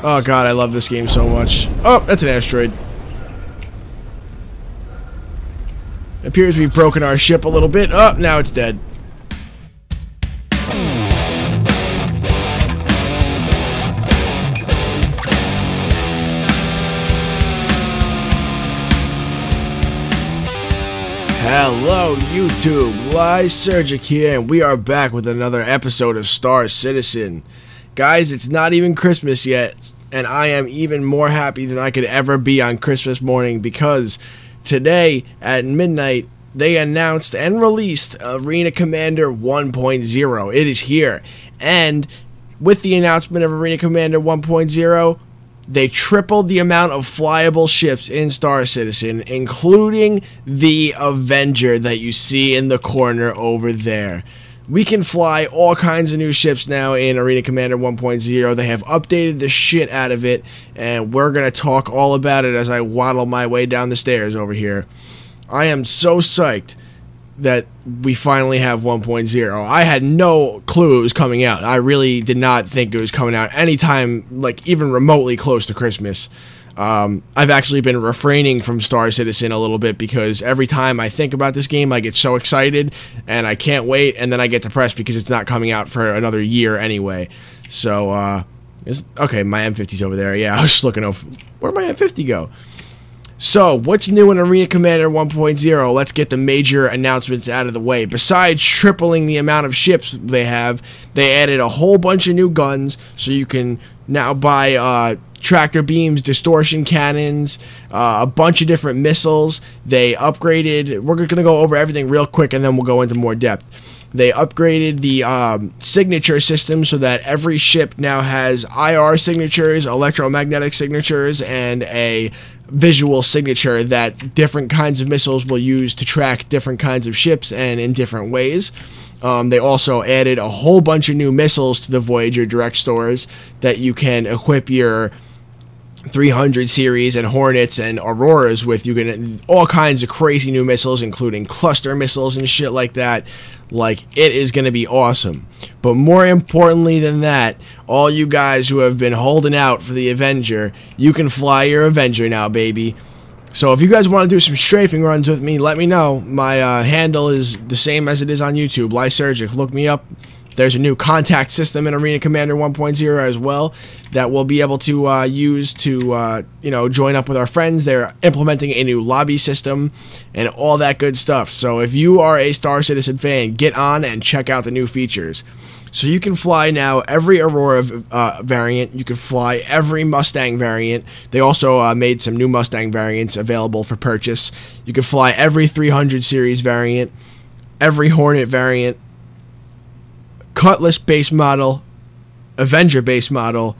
Oh god, I love this game so much. Oh, that's an asteroid. It appears we've broken our ship a little bit. Oh, now it's dead. Hello YouTube, Lysergic here, and we are back with another episode of Star Citizen. Guys, it's not even Christmas yet, and I am even more happy than I could ever be on Christmas morning because today at midnight they announced and released Arena Commander 1.0. It is here, and with the announcement of Arena Commander 1.0, they tripled the amount of flyable ships in Star Citizen, including the Avenger that you see in the corner over there. We can fly all kinds of new ships now in Arena Commander 1.0. They have updated the shit out of it, and we're going to talk all about it as I waddle my way down the stairs over here. I am so psyched that we finally have 1.0. I had no clue it was coming out. I really did not think it was coming out anytime, like, even remotely close to Christmas. I've actually been refraining from Star Citizen a little bit because every time I think about this game, I get so excited, and I can't wait, and then I get depressed because it's not coming out for another year anyway. So, okay, my M50's over there. Yeah, I was just looking over. Where'd my M50 go? So, what's new in Arena Commander 1.0? Let's get the major announcements out of the way. Besides tripling the amount of ships they have, they added a whole bunch of new guns, so you can now buy tractor beams, distortion cannons, a bunch of different missiles. They upgraded, we're going to go over everything real quick and then we'll go into more depth. They upgraded the signature system so that every ship now has IR signatures, electromagnetic signatures, and a visual signature that different kinds of missiles will use to track different kinds of ships and in different ways. They also added a whole bunch of new missiles to the Voyager direct stores that you can equip your 300 series and Hornets and Auroras with. You can all kinds of crazy new missiles, including cluster missiles and shit like that. Like, it is going to be awesome. But more importantly than that, all you guys who have been holding out for the Avenger, you can fly your Avenger now, baby. So if you guys want to do some strafing runs with me, let me know. My handle is the same as it is on YouTube, Lysergic. Look me up. There's a new contact system in Arena Commander 1.0 as well that we'll be able to use to, you know, join up with our friends. They're implementing a new lobby system and all that good stuff. So if you are a Star Citizen fan, get on and check out the new features. So you can fly now every Aurora variant. You can fly every Mustang variant. They also made some new Mustang variants available for purchase. You can fly every 300 series variant, every Hornet variant, Cutlass base model, Avenger base model,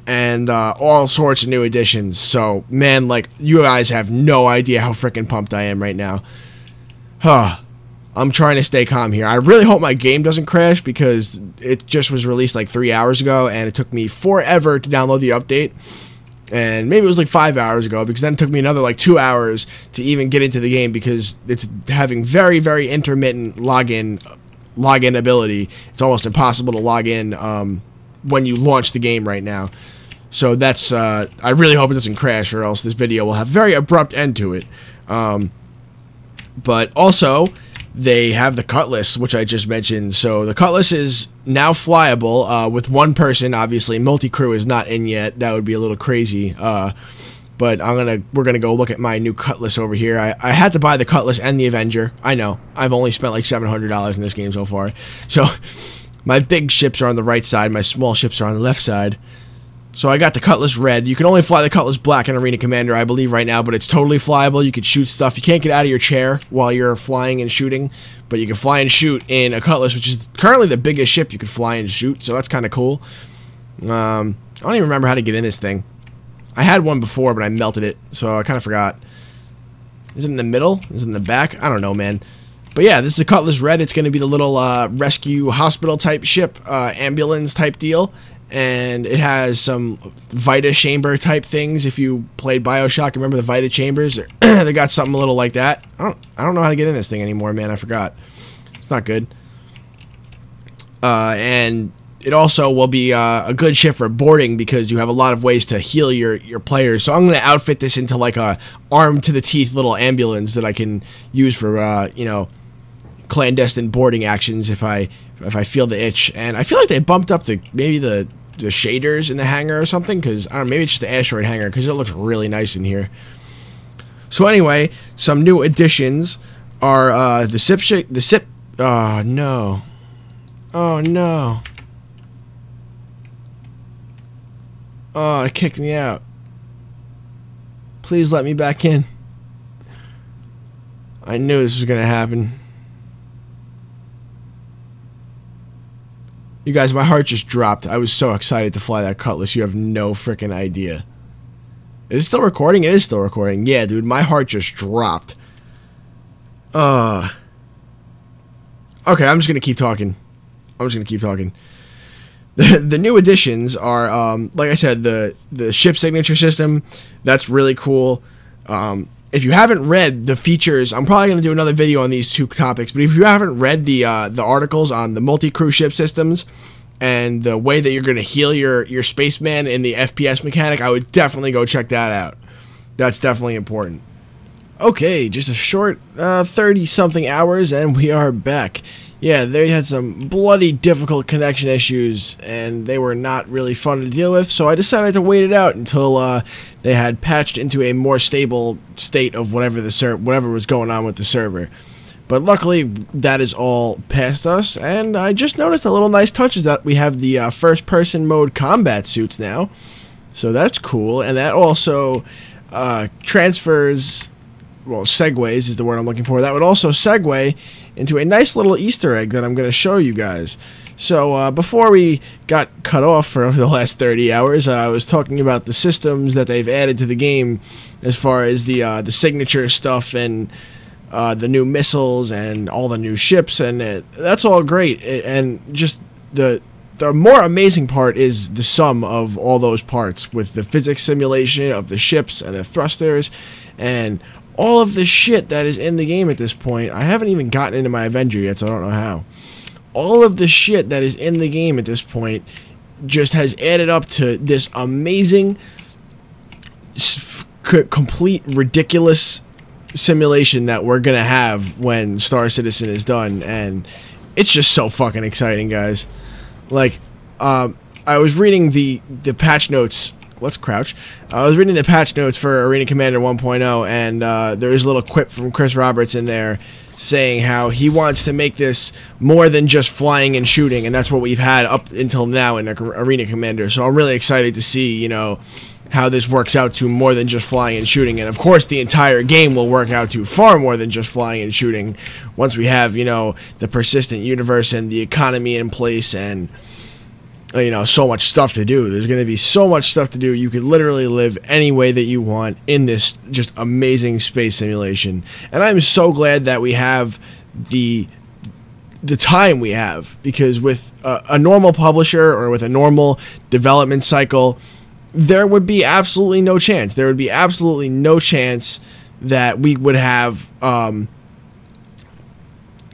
and all sorts of new additions. So, man, like, you guys have no idea how freaking pumped I am right now. I'm trying to stay calm here. I really hope my game doesn't crash because it just was released like 3 hours ago, and it took me forever to download the update. And maybe it was like 5 hours ago, because then it took me another like 2 hours to even get into the game because it's having very, very intermittent login ability. It's almost impossible to log in when you launch the game right now. So that's I really hope it doesn't crash, or else this video will have a very abrupt end to it. But also, they have the Cutlass, which I just mentioned. So the Cutlass is now flyable with one person. Obviously, multi-crew is not in yet. That would be a little crazy. But we're gonna go look at my new Cutlass over here. I had to buy the Cutlass and the Avenger. I know. I've only spent like $700 in this game so far. So my big ships are on the right side. My small ships are on the left side. So I got the Cutlass Red. You can only fly the Cutlass Black in Arena Commander, I believe, right now. But it's totally flyable. You can shoot stuff. You can't get out of your chair while you're flying and shooting. But you can fly and shoot in a Cutlass, which is currently the biggest ship you can fly and shoot. So that's kind of cool. I don't even remember how to get in this thing. I had one before, but I melted it, so I kind of forgot. Is it in the middle? Is it in the back? I don't know, man. But yeah, this is the Cutlass Red. It's going to be the little rescue hospital type ship, ambulance type deal. And it has some Vita chamber type things. If you played Bioshock, remember the Vita chambers? They got something a little like that. I don't know how to get in this thing anymore, man. I forgot. It's not good. And it also will be a good ship for boarding because you have a lot of ways to heal your players. So I'm going to outfit this into like a armed to the teeth little ambulance that I can use for you know, clandestine boarding actions if I feel the itch. And I feel like they bumped up maybe the shaders in the hangar or something, because I don't know, maybe it's just the asteroid hangar because it looks really nice in here. So anyway, some new additions are the SIP. Oh no! Oh no! Oh, it kicked me out. Please let me back in. I knew this was gonna happen. You guys, my heart just dropped. I was so excited to fly that Cutlass. You have no freaking idea. Is it still recording? It is still recording. Yeah, dude, my heart just dropped. Okay, I'm just gonna keep talking. The new additions are, like I said, the ship signature system. That's really cool. If you haven't read the features, I'm probably gonna do another video on these two topics. But if you haven't read the articles on the multi-crew ship systems and the way that you're gonna heal your spaceman in the FPS mechanic, I would definitely go check that out. That's definitely important. Okay, just a short 30-something hours, and we are back. Yeah, they had some bloody difficult connection issues, and they were not really fun to deal with, so I decided to wait it out until they had patched into a more stable state of whatever was going on with the server. But luckily, that is all past us, and I just noticed a little nice touch is that we have the first-person mode combat suits now, so that's cool, and that also transfers... well, segues is the word I'm looking for. That would also segue into a nice little Easter egg that I'm going to show you guys. So before we got cut off for the last 30 hours, I was talking about the systems that they've added to the game as far as the signature stuff and the new missiles and all the new ships, and that's all great. And just the more amazing part is the sum of all those parts with the physics simulation of the ships and the thrusters and all of the shit that is in the game at this point. I haven't even gotten into my Avenger yet, so I don't know how. All of the shit that is in the game at this point just has added up to this amazing, complete, ridiculous simulation that we're gonna have when Star Citizen is done, and it's just so fucking exciting, guys. Like, I was reading the patch notes. Let's crouch. I was reading the patch notes for Arena Commander 1.0, and there is a little quip from Chris Roberts in there saying how he wants to make this more than just flying and shooting, and that's what we've had up until now in Arena Commander. So I'm really excited to see, you know, how this works out to more than just flying and shooting. And of course, the entire game will work out to far more than just flying and shooting once we have, you know, the persistent universe and the economy in place and, you know, so much stuff to do. There's going to be so much stuff to do. You could literally live any way that you want in this just amazing space simulation. And I'm so glad that we have the time we have, because with a normal publisher or with a normal development cycle, there would be absolutely no chance. There would be absolutely no chance that we would have,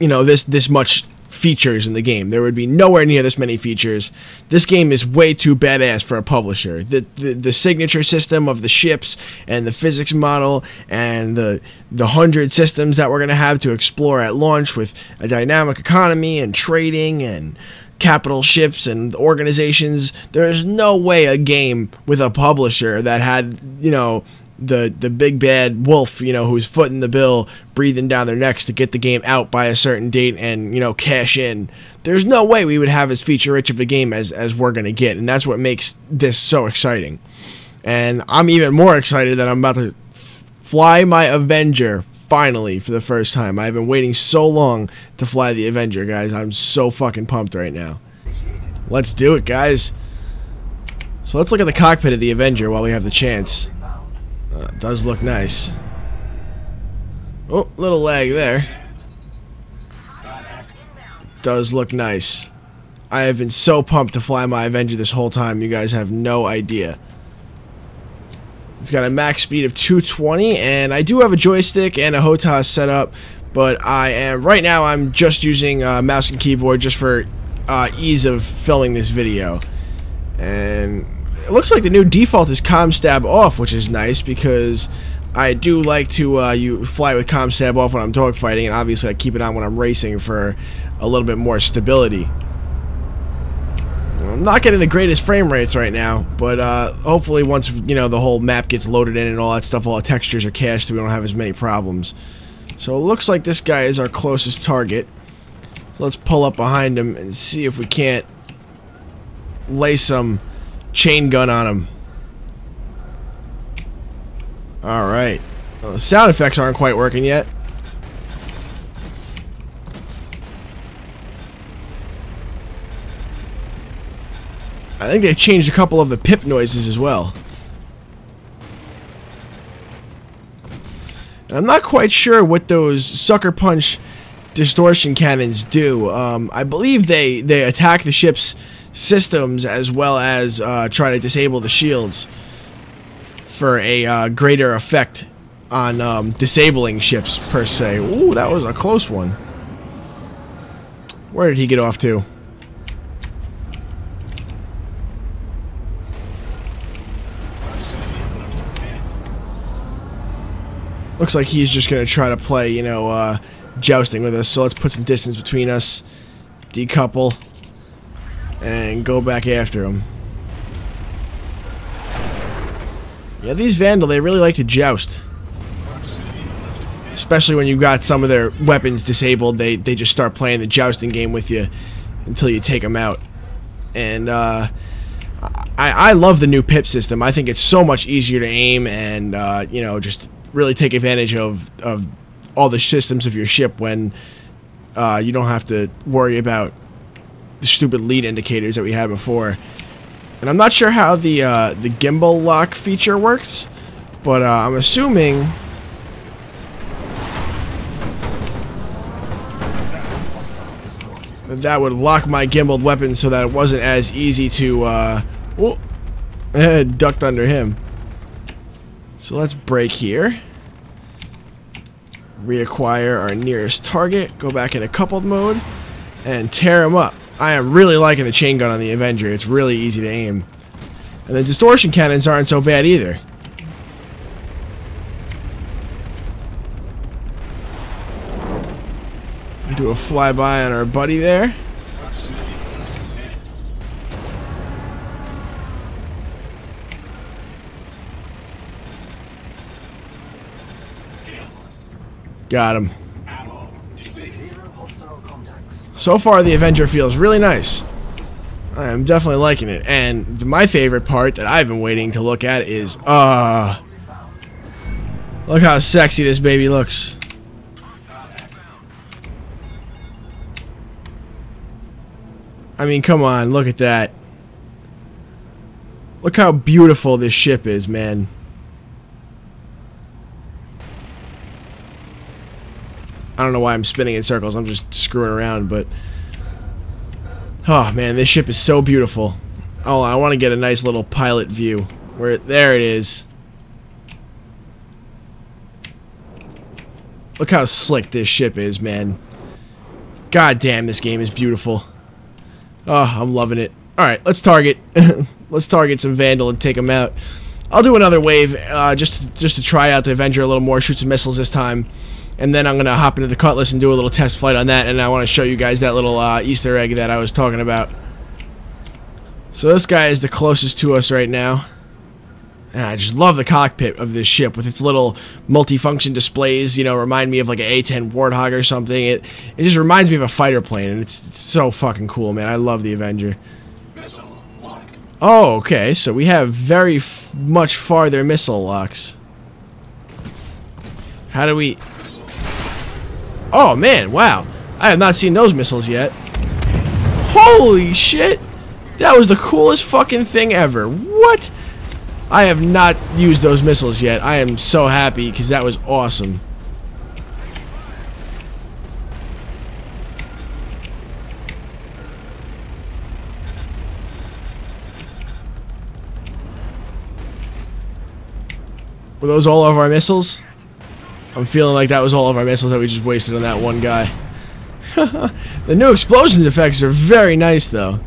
you know, this much features in the game. There would be nowhere near this many features. This game is way too badass for a publisher. The signature system of the ships and the physics model and the 100 systems that we're going to have to explore at launch with a dynamic economy and trading and capital ships and organizations. There's no way a game with a publisher that had, you know, the big bad wolf, you know, who's footing the bill, breathing down their necks to get the game out by a certain date and, you know, cash in. There's no way we would have as feature rich of a game as we're going to get, and that's what makes this so exciting. And I'm even more excited that I'm about to fly my Avenger finally for the first time. I've been waiting so long to fly the Avenger, guys. I'm so fucking pumped right now. Let's do it, guys. So let's look at the cockpit of the Avenger while we have the chance. It does look nice. Oh, little lag there. Does look nice. I have been so pumped to fly my Avenger this whole time. You guys have no idea. It's got a max speed of 220, and I do have a joystick and a HOTAS set up, but right now I'm just using mouse and keyboard just for ease of filming this video. And it looks like the new default is comm stab off, which is nice because I do like to you fly with comm stab off when I'm dogfighting, and obviously I keep it on when I'm racing for a little bit more stability. I'm not getting the greatest frame rates right now, but hopefully once, you know, the whole map gets loaded in and all that stuff, all the textures are cached, we don't have as many problems. So it looks like this guy is our closest target. So let's pull up behind him and see if we can't lay some chain gun on him. Alright. Well, the sound effects aren't quite working yet. I think they've changed a couple of the pip noises as well. And I'm not quite sure what those sucker punch distortion cannons do. I believe they attack the ship's systems as well as try to disable the shields for a greater effect on disabling ships per se. Ooh, that was a close one. Where did he get off to? Looks like he's just going to try to play, you know, jousting with us. So let's put some distance between us, decouple, and go back after him. Yeah, these Vandal, they really like to joust. Especially when you've got some of their weapons disabled, they just start playing the jousting game with you until you take them out. And I love the new pip system. I think it's so much easier to aim and, you know, just really take advantage of all the systems of your ship when you don't have to worry about the stupid lead indicators that we had before. And I'm not sure how the gimbal lock feature works, but I'm assuming that would lock my gimbaled weapon so that it wasn't as easy to ducked under him. So let's break here, reacquire our nearest target, go back into coupled mode, and tear him up. I am really liking the chain gun on the Avenger. It's really easy to aim. And the distortion cannons aren't so bad either. Do a flyby on our buddy there. Got him. So far, the Avenger feels really nice. I am definitely liking it. And my favorite part that I've been waiting to look at is, look how sexy this baby looks. I mean, come on, look at that. Look how beautiful this ship is, man. I don't know why I'm spinning in circles. I'm just screwing around, but oh man, this ship is so beautiful. Oh, I want to get a nice little pilot view. There it is. Look how slick this ship is, man. God damn, this game is beautiful. Oh, I'm loving it. All right, let's target. Let's target some Vandal and take them out. I'll do another wave just to try out the Avenger a little more, shoot some missiles this time. And then I'm going to hop into the Cutlass and do a little test flight on that, and I want to show you guys that little Easter egg that I was talking about. So this guy is the closest to us right now. And I just love the cockpit of this ship with its little multifunction displays, you know, remind me of like an A-10 Warthog or something. It just reminds me of a fighter plane, and it's so fucking cool, man. I love the Avenger. Oh, okay, so we have very much farther missile locks. How do we... Oh man, wow. I have not seen those missiles yet. Holy shit! That was the coolest fucking thing ever. What? I have not used those missiles yet. I am so happy because that was awesome. Were those all of our missiles? I'm feeling like that was all of our missiles that we just wasted on that one guy. The new explosion effects are very nice, though.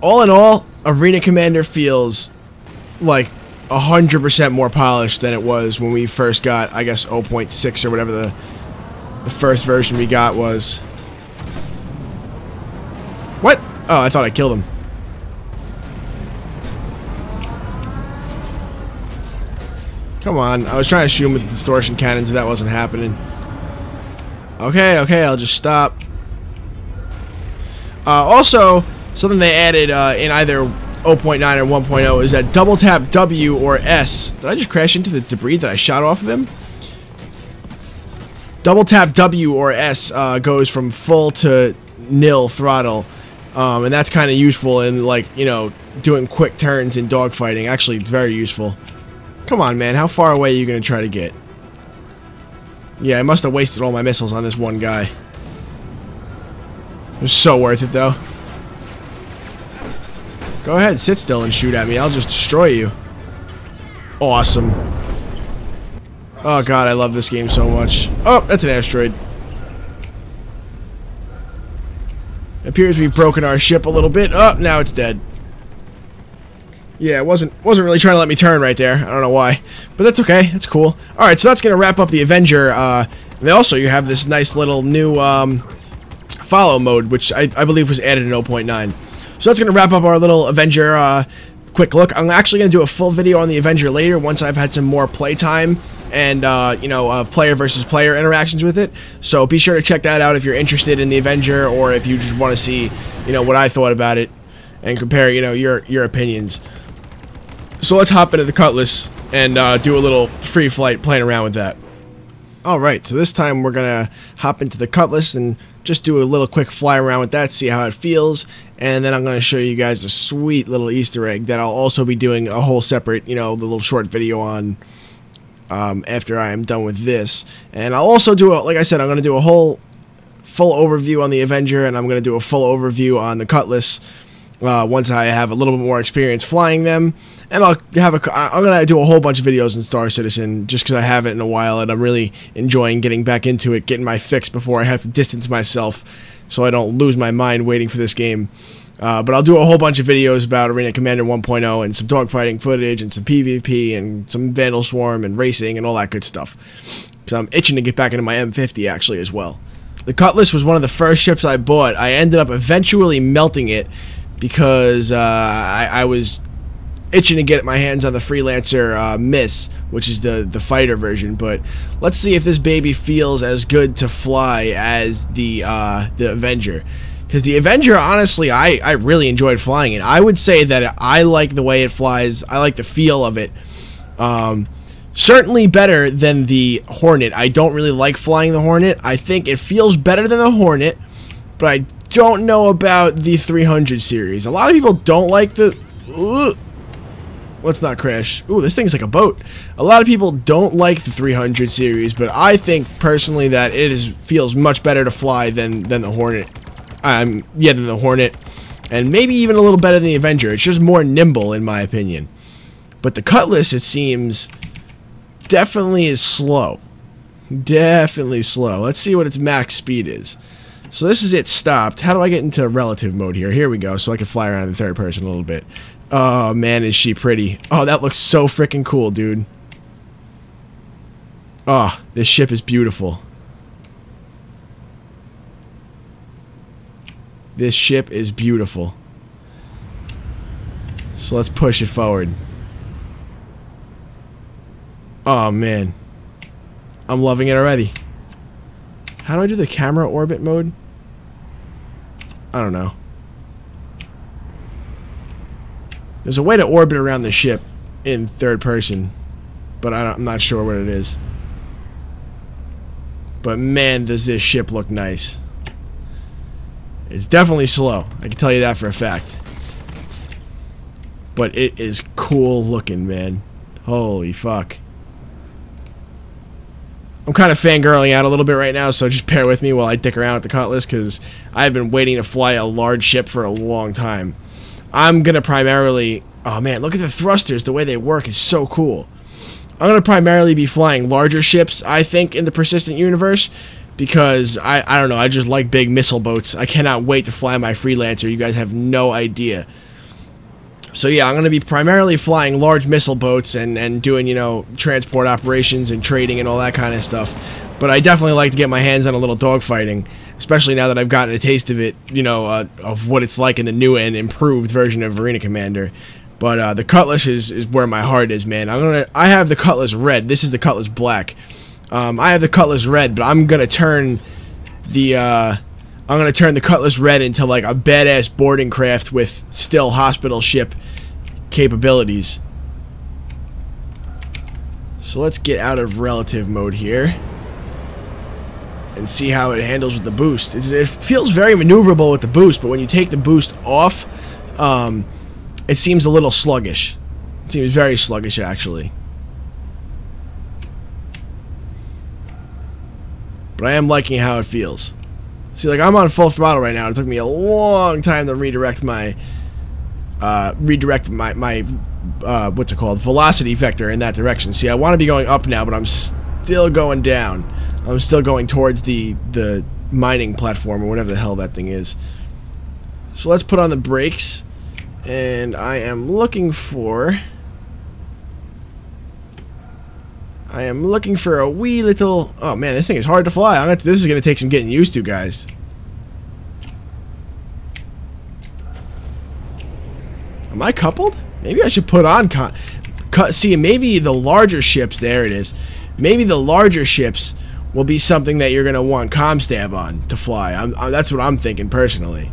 All in all, Arena Commander feels like 100% more polished than it was when we first got, I guess, 0.6 or whatever the first version we got was. What? Oh, I thought I killed him. Come on, I was trying to shoot him with the distortion cannons, but that wasn't happening. Okay, I'll just stop. Also, something they added in either 0.9 or 1.0 is that double tap W or S. Did I just crash into the debris that I shot off of him? Double tap W or S goes from full to nil throttle. And that's kind of useful in, like, you know, doing quick turns in dogfighting. Actually, it's very useful. Come on, man. How far away are you going to try to get? Yeah, I must have wasted all my missiles on this one guy. It was so worth it, though. Go ahead, sit still and shoot at me. I'll just destroy you. Awesome. Oh, God, I love this game so much. Oh, that's an asteroid. It appears we've broken our ship a little bit. Oh, now it's dead. Yeah, it wasn't really trying to let me turn right there. I don't know why, but that's okay. That's cool. All right, so that's gonna wrap up the Avenger. You have this nice little new follow mode, which I believe was added in 0.9. So that's gonna wrap up our little Avenger quick look. I'm actually gonna do a full video on the Avenger later once I've had some more playtime and player versus player interactions with it. So be sure to check that out if you're interested in the Avenger, or if you just want to see, you know, what I thought about it and compare, you know, your opinions. So let's hop into the Cutlass and do a little free flight playing around with that. Alright, so this time we're gonna hop into the Cutlass and just do a little quick fly around with that, see how it feels, and then I'm gonna show you guys a sweet little Easter egg that I'll also be doing a whole separate, you know, little short video on after I am done with this. And I'll also do like I said, I'm gonna do a whole full overview on the Avenger, and I'm gonna do a full overview on the Cutlass once I have a little bit more experience flying them. And I'm gonna do a whole bunch of videos in Star Citizen just because I haven't in a while, and I'm really enjoying getting back into it, getting my fix before I have to distance myself, so I don't lose my mind waiting for this game. But I'll do a whole bunch of videos about Arena Commander 1.0 and some dogfighting footage and some PvP and some Vandal Swarm and racing and all that good stuff. So I'm itching to get back into my M50 actually as well. The Cutlass was one of the first ships I bought. I ended up eventually melting it because I was itching to get my hands on the Freelancer Miss, which is the fighter version. But let's see if this baby feels as good to fly as the Avenger. Because the Avenger, honestly, I really enjoyed flying it. I would say that I like the way it flies. I like the feel of it. Certainly better than the Hornet. I don't really like flying the Hornet. I think it feels better than the Hornet, but I don't know about the 300 series. A lot of people don't like the... Let's not crash. Ooh, this thing's like a boat. A lot of people don't like the 300 series, but I think personally that it feels much better to fly than the Hornet. Than the Hornet, and maybe even a little better than the Avenger. It's just more nimble in my opinion. But the Cutlass, it seems, definitely is slow. Definitely slow. Let's see what its max speed is. So this is it stopped. How do I get into relative mode here? Here we go, so I can fly around in third person a little bit. Oh man, is she pretty. Oh, that looks so freaking cool, dude. Oh, this ship is beautiful. This ship is beautiful. So let's push it forward. Oh man, I'm loving it already. How do I do the camera orbit mode? I don't know. There's a way to orbit around the ship in third person, but I'm not sure what it is. But man, does this ship look nice. It's definitely slow, I can tell you that for a fact. But it is cool looking, man. Holy fuck. I'm kind of fangirling out a little bit right now, so just bear with me while I dick around with the Cutlass, because I've been waiting to fly a large ship for a long time. I'm going to primarily Oh man, look at the thrusters. The way they work is so cool. I'm going to primarily be flying larger ships, I think, in the Persistent universe, because I don't know, I just like big missile boats. I cannot wait to fly my Freelancer. You guys have no idea. So yeah, I'm going to be primarily flying large missile boats and doing, you know, transport operations and trading and all that kind of stuff. But I definitely like to get my hands on a little dogfighting, especially now that I've gotten a taste of it, you know, of what it's like in the new and improved version of Arena Commander. But the Cutlass is where my heart is, man. I have the Cutlass red. This is the Cutlass black. I have the Cutlass red, but I'm gonna turn the Cutlass red into like a badass boarding craft with still hospital ship capabilities. So let's get out of relative mode here and see how it handles with the boost. It feels very maneuverable with the boost, but when you take the boost off, it seems a little sluggish. It seems very sluggish, actually. But I am liking how it feels. See, like, I'm on full throttle right now. It took me a long time to redirect my what's it called, velocity vector in that direction. See, I want to be going up now, but I'm still going down. I'm still going towards the mining platform or whatever the hell that thing is. So let's put on the brakes, and I am looking for a wee little... Oh man, this thing is hard to fly. This is going to take some getting used to, guys. Am I coupled? Maybe I should put on... See, maybe the larger ships... There it is. Maybe the larger ships will be something that you're going to want ComStab on to fly. That's what I'm thinking, personally.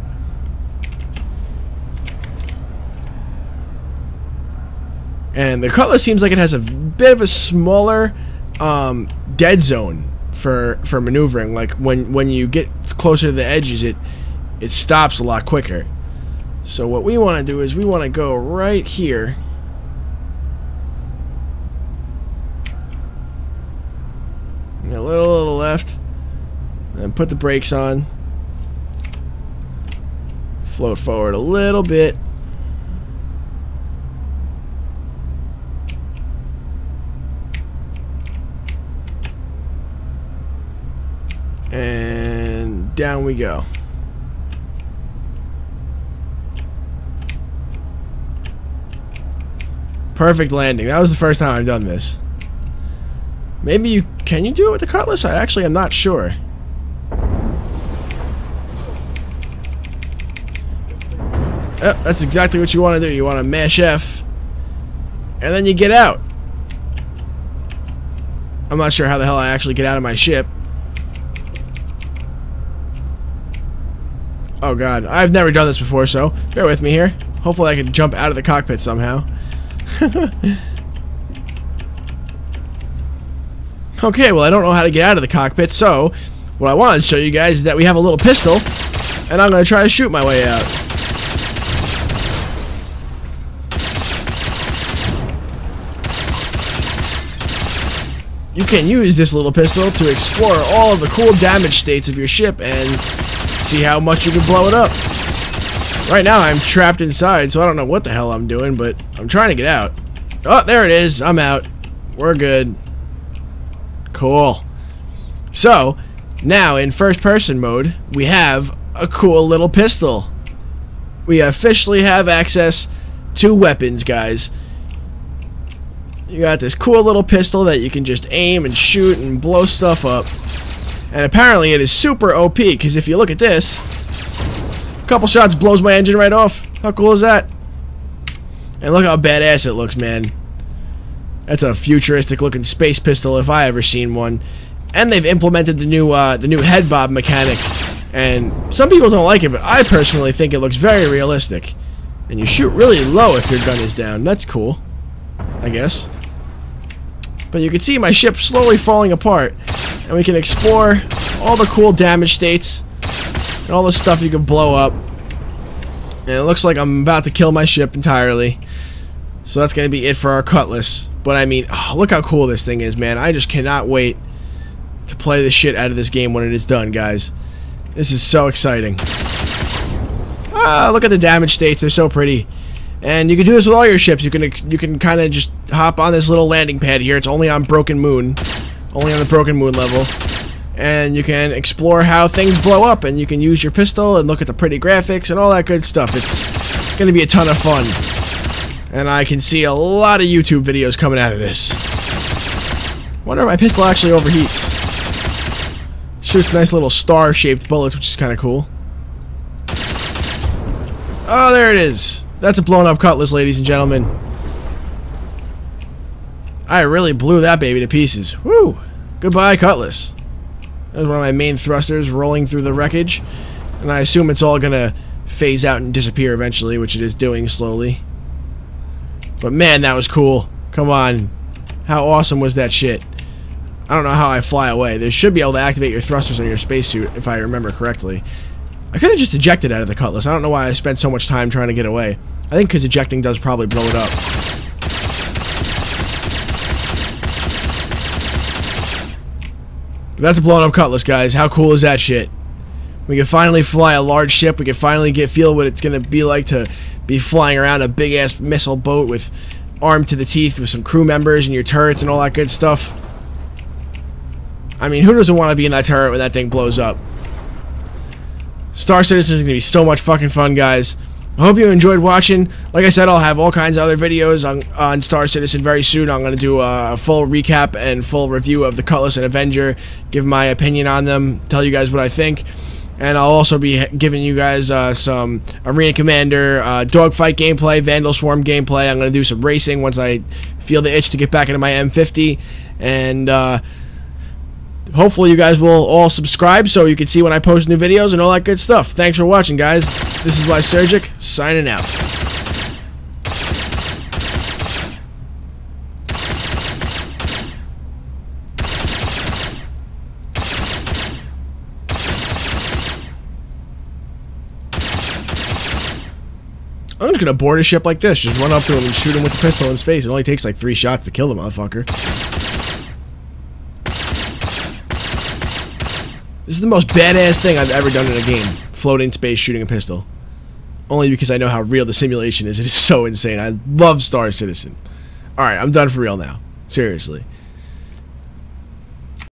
And the Cutlass seems like it has a bit of a smaller dead zone for maneuvering. Like when you get closer to the edges, it stops a lot quicker. So what we want to do is we want to go right here. And a little to the left. And put the brakes on. Float forward a little bit. And down we go. Perfect landing. That was the first time I've done this. Maybe you... Can you do it with the Cutlass? I actually am not sure. Yep, that's exactly what you want to do. You want to mash F. And then you get out. I'm not sure how the hell I actually get out of my ship. Oh god, I've never done this before, so bear with me here. Hopefully I can jump out of the cockpit somehow. Okay, well I don't know how to get out of the cockpit, so what I wanted to show you guys is that we have a little pistol, and I'm going to try to shoot my way out. You can use this little pistol to explore all of the cool damage states of your ship and see how much you can blow it up. Right now I'm trapped inside, so I don't know what the hell I'm doing, but I'm trying to get out. Oh, there it is. I'm out. We're good. Cool. So, now in first person mode, we have a cool little pistol. We officially have access to weapons, guys. You got this cool little pistol that you can just aim and shoot and blow stuff up. And apparently it is super OP, because if you look at this, a couple shots blows my engine right off. How cool is that? And look how badass it looks, man. That's a futuristic looking space pistol if I ever seen one. And they've implemented the new head bob mechanic. And some people don't like it, but I personally think it looks very realistic. And you shoot really low if your gun is down. That's cool, I guess. But you can see my ship slowly falling apart. And we can explore all the cool damage states and all the stuff you can blow up. And it looks like I'm about to kill my ship entirely. So that's going to be it for our Cutlass. But I mean, oh, look how cool this thing is, man. I just cannot wait to play the shit out of this game when it is done, guys. This is so exciting. Ah, look at the damage states. They're so pretty. And you can do this with all your ships. You can kind of just hop on this little landing pad here. It's only on Broken Moon. Only on the Broken Moon level. And you can explore how things blow up. And you can use your pistol and look at the pretty graphics and all that good stuff. It's going to be a ton of fun. And I can see a lot of YouTube videos coming out of this. Wonder if my pistol actually overheats. Shoots nice little star-shaped bullets, which is kind of cool. Oh, there it is. That's a blown-up Cutlass, ladies and gentlemen. I really blew that baby to pieces. Woo! Goodbye, Cutlass. That was one of my main thrusters rolling through the wreckage. And I assume it's all gonna phase out and disappear eventually, which it is doing slowly. But man, that was cool. Come on. How awesome was that shit? I don't know how I fly away. They should be able to activate your thrusters on your spacesuit, if I remember correctly. I could have just ejected out of the Cutlass. I don't know why I spent so much time trying to get away. I think because ejecting does probably blow it up. But that's a blown up Cutlass, guys. How cool is that shit? We can finally fly a large ship. We can finally feel what it's going to be like to be flying around a big-ass missile boat with armed to the teeth with some crew members and your turrets and all that good stuff. I mean, who doesn't want to be in that turret when that thing blows up? Star Citizen is going to be so much fucking fun, guys. I hope you enjoyed watching. Like I said, I'll have all kinds of other videos on Star Citizen very soon. I'm going to do a full recap and full review of the Cutlass and Avenger, give my opinion on them, tell you guys what I think. And I'll also be giving you guys some Arena Commander dogfight gameplay, Vandal Swarm gameplay. I'm going to do some racing once I feel the itch to get back into my M50. And hopefully you guys will all subscribe so you can see when I post new videos and all that good stuff. Thanks for watching, guys. This is Lysergic, signing out. I'm just gonna board a ship like this. Just run up to him and shoot him with the pistol in space. It only takes like 3 shots to kill the motherfucker. This is the most badass thing I've ever done in a game. Floating in space, shooting a pistol. Only because I know how real the simulation is. It is so insane. I love Star Citizen. Alright, I'm done for real now. Seriously.